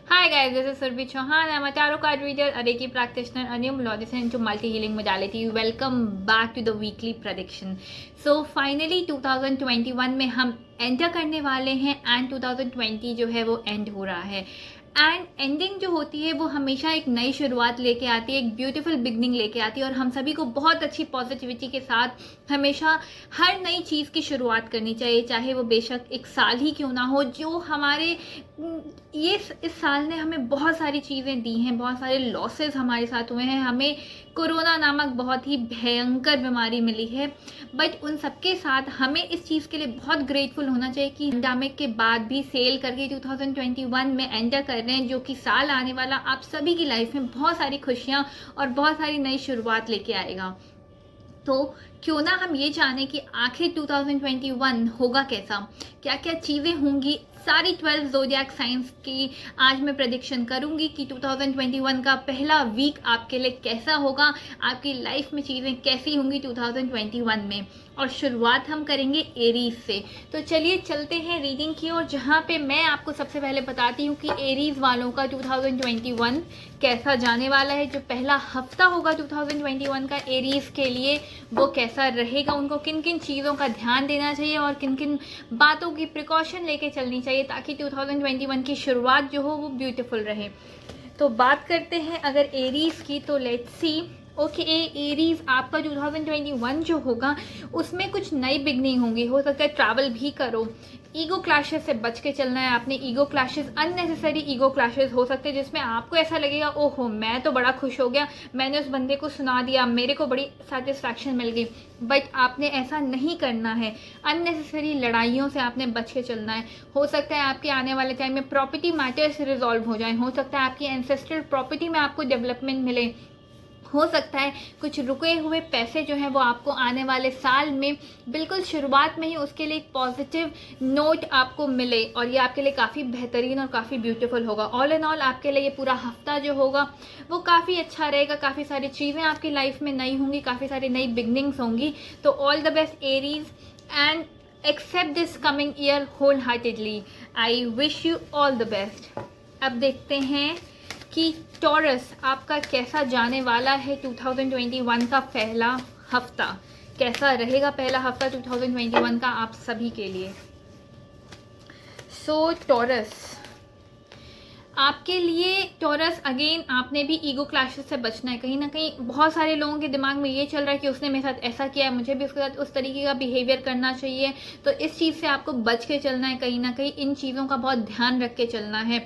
Hi guys, this is Surbhi Chauhan. I'm a tarot card reader, a Reiki practitioner, a numerologist into multi-healing modality. Welcome back to the weekly prediction. So finally 2021 में हम enter करने वाले हैं and 2020 जो है वो and हो रहा है। एंड एंडिंग जो होती है वो हमेशा एक नई शुरुआत लेके आती है, एक ब्यूटीफुल बिगनिंग लेके आती है और हम सभी को बहुत अच्छी पॉजिटिविटी के साथ हमेशा हर नई चीज़ की शुरुआत करनी चाहिए, चाहे वो बेशक एक साल ही क्यों ना हो। जो हमारे ये इस साल ने हमें बहुत सारी चीज़ें दी हैं, बहुत सारे लॉसेस हमारे साथ हुए हैं, हमें कोरोना नामक बहुत ही भयंकर बीमारी मिली है, बट उन सबके साथ हमें इस चीज़ के लिए बहुत ग्रेटफुल होना चाहिए कि पैंडेमिक के बाद भी सेल करके 2021 में एंटर कर रहे हैं, जो कि साल आने वाला आप सभी की लाइफ में बहुत सारी खुशियाँ और बहुत सारी नई शुरुआत लेके आएगा। तो क्यों ना हम ये जानें कि आखिर 2021 होगा कैसा, क्या क्या चीज़ें होंगी। सारी 12 ज़ोडिएक साइंस की आज मैं प्रेडिक्शन करूंगी कि 2021 का पहला वीक आपके लिए कैसा होगा, आपकी लाइफ में चीज़ें कैसी होंगी 2021 में। और शुरुआत हम करेंगे एरीज से। तो चलिए चलते हैं रीडिंग की ओर, जहाँ पे मैं आपको सबसे पहले बताती हूँ कि एरीज वालों का 2021 कैसा जाने वाला है। जो पहला हफ्ता होगा 2021 का एरीज के लिए वो कैसा रहेगा, उनको किन किन चीज़ों का ध्यान देना चाहिए और किन किन बातों की प्रिकॉशन लेके चलनी चाहिए ताकि 2021 की शुरुआत जो हो वो ब्यूटीफुल रहे। तो बात करते हैं अगर एरीज की, तो लेट्स सी। ओके, एरीज आपका 2021 जो होगा उसमें कुछ नई बिगनिंग होंगी। हो सकता है ट्रैवल भी करो, ईगो क्लैशेस से बच के चलना है आपने। Ego clashes, unnecessary ego clashes हो सकते हैं जिसमें आपको ऐसा लगेगा ओहो मैं तो बड़ा खुश हो गया, मैंने उस बंदे को सुना दिया, मेरे को बड़ी सेटिस्फैक्शन मिल गई, बट आपने ऐसा नहीं करना है। अननेसेसरी लड़ाइयों से आपने बच के चलना है। हो सकता है आपके आने वाले टाइम में प्रॉपर्टी मैटर्स रिजॉल्व हो जाए, हो सकता है आपकी एंसेस्ट्रल प्रॉपर्टी में आपको डेवलपमेंट मिले, हो सकता है कुछ रुके हुए पैसे जो हैं वो आपको आने वाले साल में बिल्कुल शुरुआत में ही उसके लिए एक पॉजिटिव नोट आपको मिले और ये आपके लिए काफ़ी बेहतरीन और काफ़ी ब्यूटीफुल होगा। ऑल इन ऑल आपके लिए ये पूरा हफ्ता जो होगा वो काफ़ी अच्छा रहेगा। काफ़ी सारी चीज़ें आपकी लाइफ में नई होंगी, काफ़ी सारी नई बिगनिंग्स होंगी। तो all the best Aries and accept this coming year wholeheartedly. I wish you all the best. अब देखते हैं कि टॉरस आपका कैसा जाने वाला है 2021 का पहला हफ्ता, कैसा रहेगा पहला हफ्ता 2021 का आप सभी के लिए। सो टॉरस आपके लिए, टॉरस अगेन आपने भी ईगो क्लैशेस से बचना है। कहीं ना कहीं बहुत सारे लोगों के दिमाग में ये चल रहा है कि उसने मेरे साथ ऐसा किया है, मुझे भी उसके साथ उस तरीके का बिहेवियर करना चाहिए। तो इस चीज़ से आपको बच के चलना है, कहीं ना कहीं इन चीज़ों का बहुत ध्यान रख के चलना है।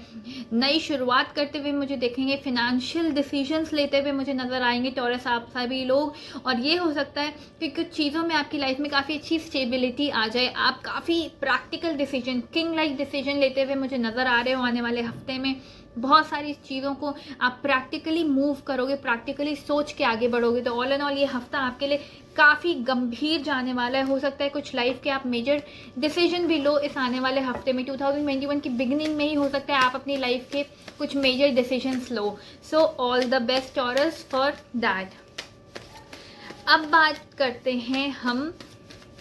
नई शुरुआत करते हुए मुझे देखेंगे, फिनेंशियल डिसीजंस लेते हुए मुझे नज़र आएंगे टॉरस आप सभी लोग। और ये हो सकता है कि कुछ चीज़ों में आपकी लाइफ में काफ़ी अच्छी स्टेबिलिटी आ जाए, आप काफ़ी practical decision, king like decision लेते हुए मुझे नज़र आ रहे हो। आने वाले हफ्ते में बहुत सारी चीज़ों को आप प्रैक्टिकली मूव करोगे, प्रैक्टिकली सोच के आगे बढ़ोगे। तो ऑल एंड ऑल ये हफ्ता आपके लिए काफ़ी गंभीर जाने वाला है। हो सकता है कुछ लाइफ के आप मेजर डिसीजन भी लो इस आने वाले हफ्ते में। 2021 की बिगिनिंग में ही हो सकता है आप अपनी लाइफ के कुछ मेजर डिसीजंस लो। So all the best Taurus for that. अब बात करते हैं हम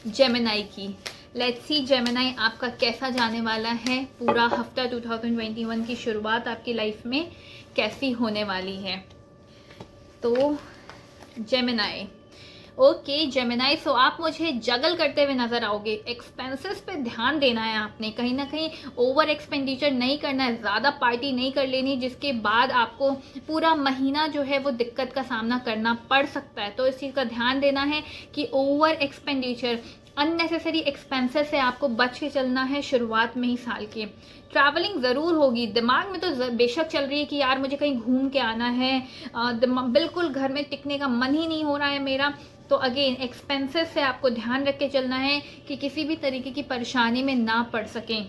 जेमिनाई की। लेट्स सी जेमिनाई आपका कैसा जाने वाला है पूरा हफ्ता। 2021 की शुरुआत आपकी लाइफ में कैसी होने वाली है। तो जेमिनाई, ओके जेमिनाई, सो आप मुझे जगल करते हुए नजर आओगे। एक्सपेंसेस पे ध्यान देना है आपने, कहीं ना कहीं ओवर एक्सपेंडिचर नहीं करना है, ज़्यादा पार्टी नहीं कर लेनी जिसके बाद आपको पूरा महीना जो है वो दिक्कत का सामना करना पड़ सकता है। तो इस चीज़ का ध्यान देना है कि ओवर एक्सपेंडिचर, अननेसेसरी एक्सपेंसेस से आपको बच के चलना है शुरुआत में ही साल के। ट्रैवलिंग ज़रूर होगी, दिमाग में तो बेशक चल रही है कि यार मुझे कहीं घूम के आना है, बिल्कुल घर में टिकने का मन ही नहीं हो रहा है मेरा। तो अगेन एक्सपेंसेस से आपको ध्यान रख के चलना है कि किसी भी तरीके की परेशानी में ना पड़ सकें।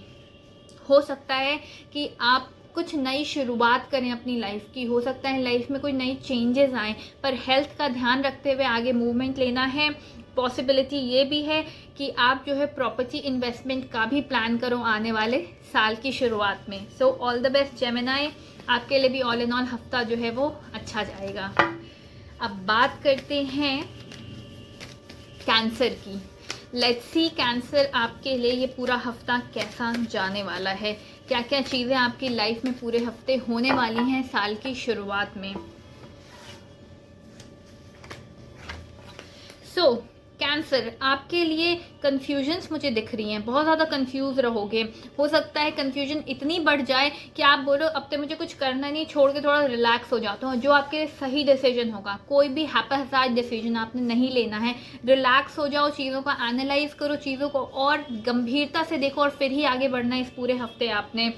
हो सकता है कि आप कुछ नई शुरुआत करें अपनी लाइफ की, हो सकता है लाइफ में कोई नई चेंजेस आए, पर हेल्थ का ध्यान रखते हुए आगे मूवमेंट लेना है। पॉसिबिलिटी ये भी है कि आप जो है प्रॉपर्टी इन्वेस्टमेंट का भी प्लान करो आने वाले साल की शुरुआत में। सो ऑल द बेस्ट जेमिनाई, आपके लिए भी ऑल इन ऑल हफ्ता जो है वो अच्छा जाएगा। अब बात करते हैं कैंसर की। लेट्स सी कैंसर आपके लिए ये पूरा हफ्ता कैसा जाने वाला है, क्या क्या चीज़ें आपकी लाइफ में पूरे हफ्ते होने वाली हैं साल की शुरुआत में। सो कैंसर, आपके लिए कन्फ्यूजन्स मुझे दिख रही हैं, बहुत ज़्यादा कंफ्यूज रहोगे। हो सकता है कन्फ्यूजन इतनी बढ़ जाए कि आप बोलो अब तो मुझे कुछ करना नहीं, छोड़ के थोड़ा रिलैक्स हो जाता हूँ। जो आपके लिए सही डिसीजन होगा, कोई भी हैप्पीजार्ड डिसीजन आपने नहीं लेना है। रिलैक्स हो जाओ, चीज़ों को एनालाइज करो, चीज़ों को और गंभीरता से देखो और फिर ही आगे बढ़ना है इस पूरे हफ्ते आपने।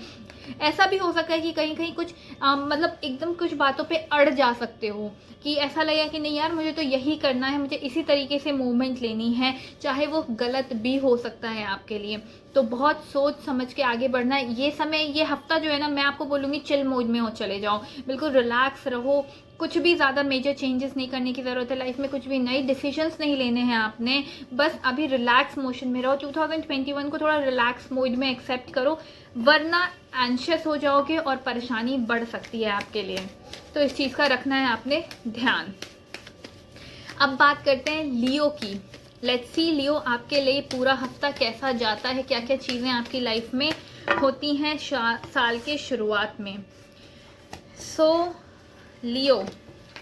ऐसा भी हो सकता है कि कहीं कहीं कुछ मतलब एकदम कुछ बातों पे अड़ जा सकते हो कि ऐसा लगेगा कि नहीं यार मुझे तो यही करना है, मुझे इसी तरीके से मूवमेंट लेनी है, चाहे वो गलत भी हो सकता है आपके लिए। तो बहुत सोच समझ के आगे बढ़ना है। ये समय, ये हफ्ता जो है ना, मैं आपको बोलूँगी चिल मोड में हो चले जाओ, बिल्कुल रिलैक्स रहो। कुछ भी ज़्यादा मेजर चेंजेस नहीं करने की ज़रूरत है लाइफ में, कुछ भी नए डिसीजंस नहीं लेने हैं आपने, बस अभी रिलैक्स मोशन में रहो। 2021 को थोड़ा रिलैक्स मोड में एक्सेप्ट करो, वरना एंशियस हो जाओगे और परेशानी बढ़ सकती है आपके लिए। तो इस चीज़ का रखना है आपने ध्यान। अब बात करते हैं लियो की। लेट्स सी लियो, आपके लिए पूरा हफ्ता कैसा जाता है, क्या क्या चीज़ें आपकी लाइफ में होती हैं साल के शुरुआत में। सो लियो,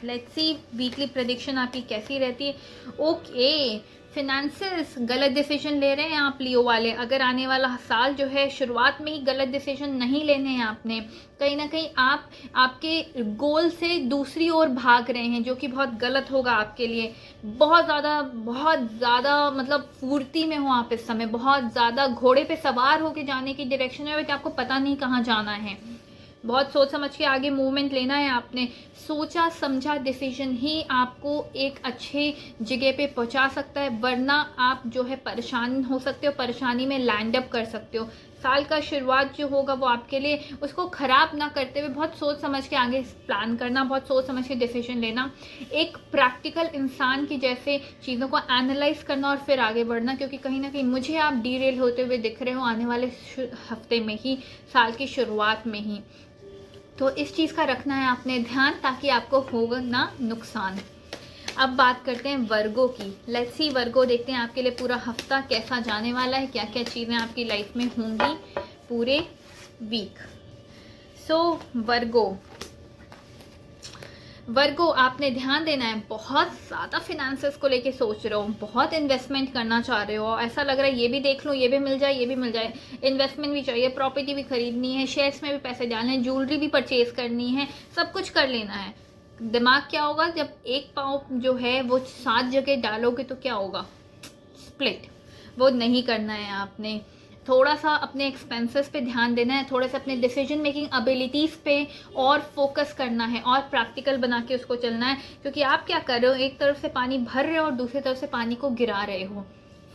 लेट्स सी वीकली प्रेडिक्शन आपकी कैसी रहती है। ओके, फिनेंसेस, गलत डिसीजन ले रहे हैं आप लियो वाले। अगर आने वाला साल जो है शुरुआत में ही गलत डिसीजन नहीं लेने हैं आपने, कहीं ना कहीं आप आपके गोल से दूसरी ओर भाग रहे हैं, जो कि बहुत गलत होगा आपके लिए। बहुत ज़्यादा मतलब फुर्ती में हो आप इस समय, बहुत ज़्यादा घोड़े पे सवार होके जाने की डायरेक्शन में, बट आपको पता नहीं कहाँ जाना है। बहुत सोच समझ के आगे मूवमेंट लेना है आपने। सोचा समझा डिसीजन ही आपको एक अच्छे जगह पे पहुंचा सकता है, वरना आप जो है परेशान हो सकते हो, परेशानी में लैंड अप कर सकते हो। साल का शुरुआत जो होगा वो आपके लिए, उसको ख़राब ना करते हुए बहुत सोच समझ के आगे प्लान करना, बहुत सोच समझ के डिसीजन लेना, एक प्रैक्टिकल इंसान की जैसे चीज़ों को एनालाइज करना और फिर आगे बढ़ना। क्योंकि कहीं ना कहीं मुझे आप डीरेल होते हुए दिख रहे हो आने वाले हफ्ते में ही, साल की शुरुआत में ही। तो इस चीज़ का रखना है आपने ध्यान, ताकि आपको होगा ना नुकसान। अब बात करते हैं वर्गो की। लेट्स सी वर्गो, देखते हैं आपके लिए पूरा हफ्ता कैसा जाने वाला है, क्या क्या चीज़ें आपकी लाइफ में होंगी पूरे वीक। सो वर्गो, आपने ध्यान देना है। बहुत ज़्यादा फिनेंसेस को लेके सोच रहे हो, बहुत इन्वेस्टमेंट करना चाह रहे हो, ऐसा लग रहा है ये भी देख लो, ये भी मिल जाए, ये भी मिल जाए। इन्वेस्टमेंट भी चाहिए, प्रॉपर्टी भी खरीदनी है, शेयर्स में भी पैसे डालने हैं, ज्वेलरी भी परचेज करनी है, सब कुछ कर लेना है। दिमाग क्या होगा जब एक पाँव जो है वो 7 जगह डालोगे तो क्या होगा, स्प्लिट। वो नहीं करना है आपने। थोड़ा सा अपने एक्सपेंसेस पे ध्यान देना है, थोड़ा सा अपने डिसीजन मेकिंग एबिलिटीज़ पे और फोकस करना है, और प्रैक्टिकल बना के उसको चलना है। क्योंकि आप क्या कर रहे हो, एक तरफ से पानी भर रहे हो और दूसरी तरफ से पानी को गिरा रहे हो,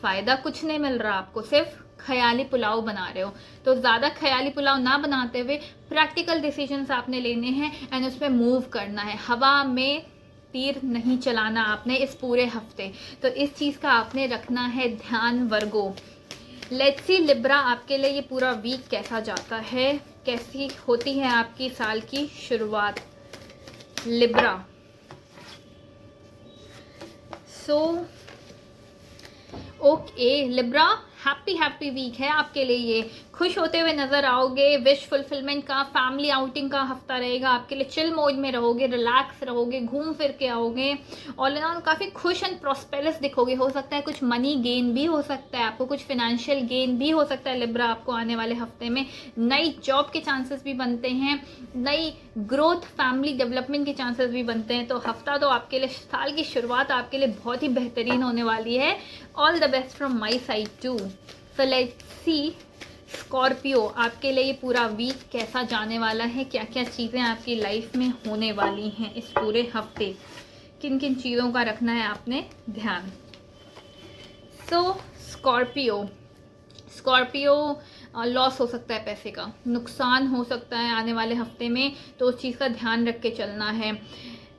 फ़ायदा कुछ नहीं मिल रहा आपको, सिर्फ ख्याली पुलाव बना रहे हो। तो ज़्यादा ख्याली पुलाव ना बनाते हुए प्रैक्टिकल डिसीजंस आपने लेने हैं एंड उस पर मूव करना है। हवा में तीर नहीं चलाना आपने इस पूरे हफ्ते। तो इस चीज़ का आपने रखना है ध्यान वर्गो। लेट्स सी लिब्रा, आपके लिए ये पूरा वीक कैसा जाता है, कैसी होती है आपकी साल की शुरुआत। Libra, so okay Libra, happy week है आपके लिए। ये खुश होते हुए नज़र आओगे, विश फुलफिलमेंट का, फैमिली आउटिंग का हफ्ता रहेगा आपके लिए। चिल मोड में रहोगे, रिलैक्स रहोगे, घूम फिर के आओगे, ऑल इन ऑल काफ़ी खुश एंड प्रॉस्पेरस दिखोगे। हो सकता है कुछ मनी गेन भी हो सकता है आपको, कुछ फिनेंशियल गेन भी हो सकता है लिब्रा आपको आने वाले हफ्ते में। नई जॉब के चांसेस भी बनते हैं, नई ग्रोथ, फैमिली डेवलपमेंट के चांसेस भी बनते हैं। तो हफ्ता तो आपके लिए, साल की शुरुआत आपके लिए बहुत ही बेहतरीन होने वाली है। All the best from my side too. So let's see Scorpio, आपके लिए ये पूरा वीक कैसा जाने वाला है, क्या क्या चीज़ें आपकी लाइफ में होने वाली हैं इस पूरे हफ्ते, किन किन चीज़ों का रखना है आपने ध्यान। सो स्कॉर्पियो, लॉस हो सकता है, पैसे का नुकसान हो सकता है आने वाले हफ्ते में, तो उस चीज़ का ध्यान रख के चलना है।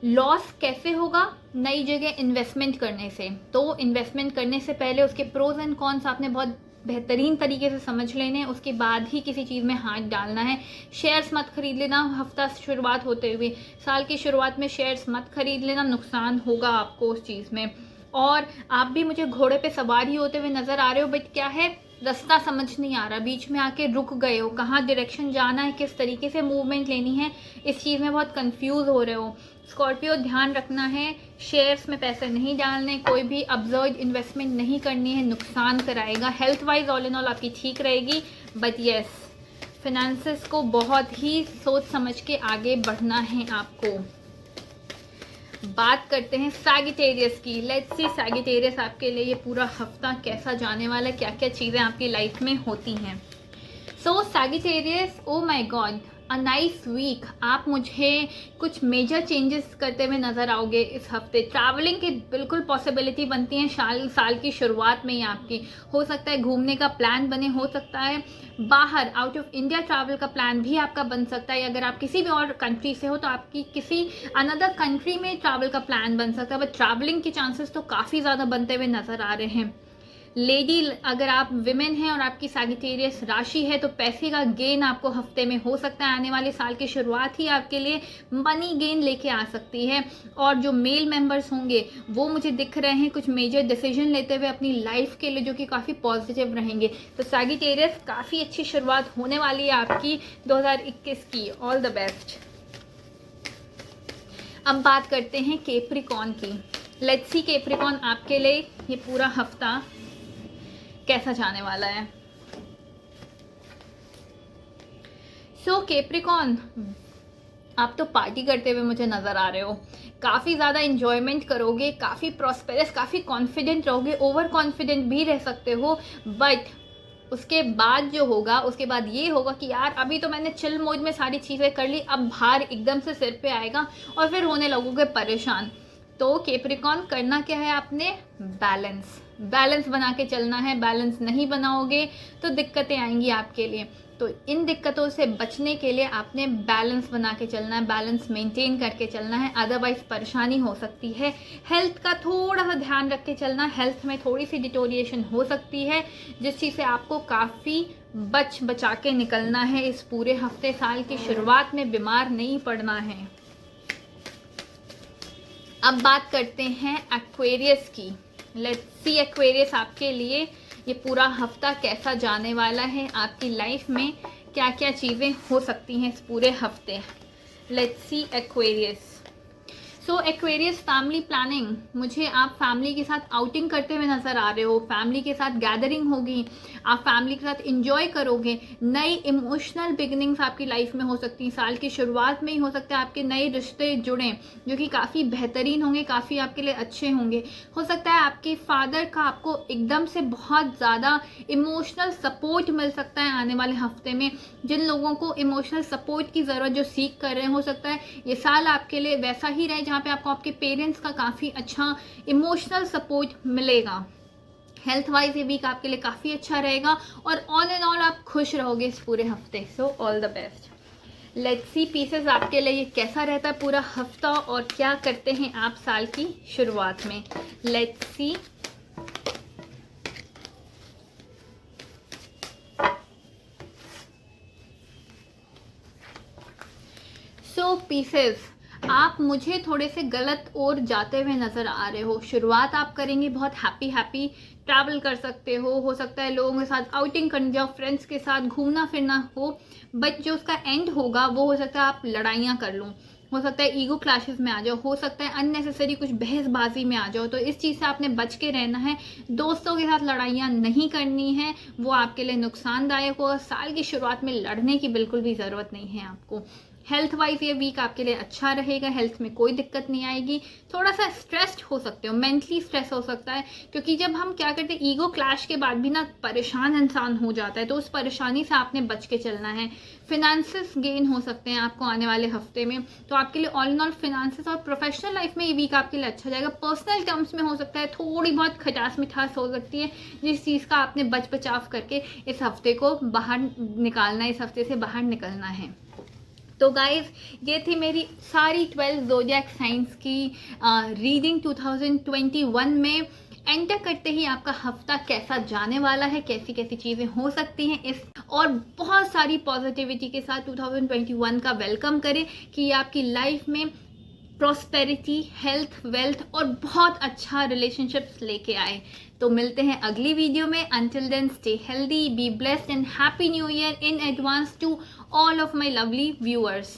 लॉस कैसे होगा, नई जगह इन्वेस्टमेंट करने से। तो इन्वेस्टमेंट करने से पहले उसके प्रोज एंड कॉन्स आपने बहुत बेहतरीन तरीके से समझ लेने हैं, उसके बाद ही किसी चीज़ में हाथ डालना है। शेयर्स मत खरीद लेना हफ्ता शुरुआत होते हुए, साल की शुरुआत में शेयर्स मत खरीद लेना, नुकसान होगा आपको उस चीज़ में। और आप भी मुझे घोड़े पे सवार ही होते हुए नज़र आ रहे हो, बट क्या है, रास्ता समझ नहीं आ रहा, बीच में आके रुक गए हो, कहाँ डायरेक्शन जाना है, किस तरीके से मूवमेंट लेनी है, इस चीज़ में बहुत कंफ्यूज हो रहे हो। स्कॉर्पियो ध्यान रखना है, शेयर्स में पैसे नहीं डालने, कोई भी अब्सर्ड इन्वेस्टमेंट नहीं करनी है, नुकसान कराएगा। Health wise all in all आपकी ठीक रहेगी, बट येस फिनेंसेस को बहुत ही सोच समझ के आगे बढ़ना है आपको। बात करते हैं सैगिटेरियस की। लेट्स सी सैगिटेरियस आपके लिए ये पूरा हफ्ता कैसा जाने वाला है, क्या क्या चीज़ें आपकी लाइफ में होती हैं। So Sagittarius, oh my God, a nice week. आप मुझे कुछ मेजर चेंजेस करते हुए नज़र आओगे इस हफ्ते। ट्रैवलिंग की बिल्कुल पॉसिबिलिटी बनती है साल की शुरुआत में ही आपकी। हो सकता है घूमने का प्लान बने, हो सकता है बाहर आउट ऑफ इंडिया ट्रैवल का प्लान भी आपका बन सकता है। अगर आप किसी भी और कंट्री से हो तो आपकी किसी अनदर कंट्री में ट्रैवल का प्लान बन सकता है, बट ट्रैवलिंग के चांसेस तो काफ़ी ज़्यादा बनते हुए नज़र आ रहे हैं। लेडी, अगर आप विमेन हैं और आपकी सैगिटेरियस राशि है तो पैसे का गेन आपको हफ्ते में हो सकता है। आने वाले साल की शुरुआत ही आपके लिए मनी गेन लेके आ सकती है। और जो मेल मेंबर्स होंगे वो मुझे दिख रहे हैं कुछ मेजर डिसीजन लेते हुए अपनी लाइफ के लिए, जो कि काफ़ी पॉजिटिव रहेंगे। तो सैगिटेरियस काफ़ी अच्छी शुरुआत होने वाली है आपकी 2021 की। All the best. अब बात करते हैं कैप्रिकॉर्न की। लेट्स सी कैप्रिकॉर्न आपके लिए ये पूरा हफ्ता कैसा जाने वाला है। सो कैप्रिकॉर्न, आप तो पार्टी करते हुए मुझे नज़र आ रहे हो, काफ़ी ज़्यादा इंजॉयमेंट करोगे, काफ़ी प्रॉस्पेरस, काफ़ी कॉन्फिडेंट रहोगे, ओवर कॉन्फिडेंट भी रह सकते हो। बट उसके बाद जो होगा, उसके बाद ये होगा कि यार अभी तो मैंने चिल मोड में सारी चीज़ें कर ली, अब भार एकदम से सिर पे आएगा और फिर होने लगोगे परेशान। तो कैप्रिकॉर्न करना क्या है आपने, बैलेंस बना के चलना है। बैलेंस नहीं बनाओगे तो दिक्कतें आएंगी आपके लिए। तो इन दिक्कतों से बचने के लिए आपने बैलेंस बना के चलना है, बैलेंस मेंटेन करके चलना है, अदरवाइज परेशानी हो सकती है। हेल्थ का थोड़ा सा ध्यान रख के चलना, हेल्थ में थोड़ी सी डिटोरिएशन हो सकती है, जिस चीज़ से आपको काफ़ी बचा के निकलना है इस पूरे हफ्ते। साल की शुरुआत में बीमार नहीं पड़ना है। अब बात करते हैं एक्वेरियस की। लेट्स सी एक्वेरियस आपके लिए ये पूरा हफ्ता कैसा जाने वाला है, आपकी लाइफ में क्या क्या चीज़ें हो सकती हैं इस पूरे हफ्ते। Let's see Aquarius. So Aquarius family planning, मुझे आप फैमिली के साथ आउटिंग करते हुए नज़र आ रहे हो, फैमिली के साथ गैदरिंग होगी, आप फैमिली के साथ इंजॉय करोगे। नई इमोशनल बिगिनिंग्स आपकी लाइफ में हो सकती हैं। साल की शुरुआत में ही हो सकता है आपके नए रिश्ते जुड़ें, जो कि काफ़ी बेहतरीन होंगे, काफ़ी आपके लिए अच्छे होंगे। हो सकता है आपके फादर का आपको एकदम से बहुत ज़्यादा इमोशनल सपोर्ट मिल सकता है आने वाले हफ्ते में। जिन लोगों को इमोशनल सपोर्ट की ज़रूरत, जो सीख कर रहे हैं, हो सकता है ये साल आपके लिए वैसा ही रहे जहाँ पे आपको आपके पेरेंट्स का काफ़ी अच्छा इमोशनल सपोर्ट मिलेगा। हेल्थ वाइज ये वीक आपके लिए काफ़ी अच्छा रहेगा और ऑल इन ऑल आप खुश रहोगे इस पूरे हफ्ते। सो all the best. Let's see pieces आपके लिए ये कैसा रहता है पूरा हफ्ता और क्या करते हैं आप साल की शुरुआत में। Let's see. सो पीसेस, आप मुझे थोड़े से गलत और जाते हुए नज़र आ रहे हो। शुरुआत आप करेंगे बहुत हैप्पी ट्रैवल कर सकते हो सकता है लोगों के साथ आउटिंग करने जाओ, फ्रेंड्स के साथ घूमना फिरना हो, बट जो उसका एंड होगा वो हो सकता है आप लड़ाइयाँ कर लो, हो सकता है ईगो क्लैशेस में आ जाओ, हो सकता है अननेसेसरी कुछ बहसबाजी में आ जाओ। तो इस चीज़ से आपने बच के रहना है। दोस्तों के साथ लड़ाइयाँ नहीं करनी है, वो आपके लिए नुकसानदायक हो। साल की शुरुआत में लड़ने की बिल्कुल भी ज़रूरत नहीं है आपको। हेल्थ वाइज ये वीक आपके लिए अच्छा रहेगा, हेल्थ में कोई दिक्कत नहीं आएगी। थोड़ा सा स्ट्रेस्ड हो सकते हो, मेंटली स्ट्रेस हो सकता है, क्योंकि जब हम क्या करते हैं ईगो क्लैश के बाद भी ना परेशान इंसान हो जाता है, तो उस परेशानी से आपने बच के चलना है। फिनेंसेस गेन हो सकते हैं आपको आने वाले हफ्ते में, तो आपके लिए ऑल इन ऑल फिनेंसेस और प्रोफेशनल लाइफ में ये वीक आपके लिए अच्छा जाएगा। पर्सनल टर्म्स में हो सकता है थोड़ी बहुत खटास मिठास हो सकती है, जिस चीज़ का आपने बचाव करके इस हफ्ते को बाहर निकालना है, इस हफ्ते से बाहर निकलना है। तो गाइज, ये थी मेरी सारी 12 ज़ोडिएक साइंस की रीडिंग 2021 में। एंटर करते ही आपका हफ्ता कैसा जाने वाला है, कैसी कैसी चीज़ें हो सकती हैं इस, और बहुत सारी पॉजिटिविटी के साथ 2021 का वेलकम करें कि ये आपकी लाइफ में प्रॉस्पेरिटी, हेल्थ, वेल्थ और बहुत अच्छा रिलेशनशिप्स लेके आए। तो मिलते हैं अगली वीडियो में. Until then, stay healthy, be blessed and happy new year in advance to all of my lovely viewers.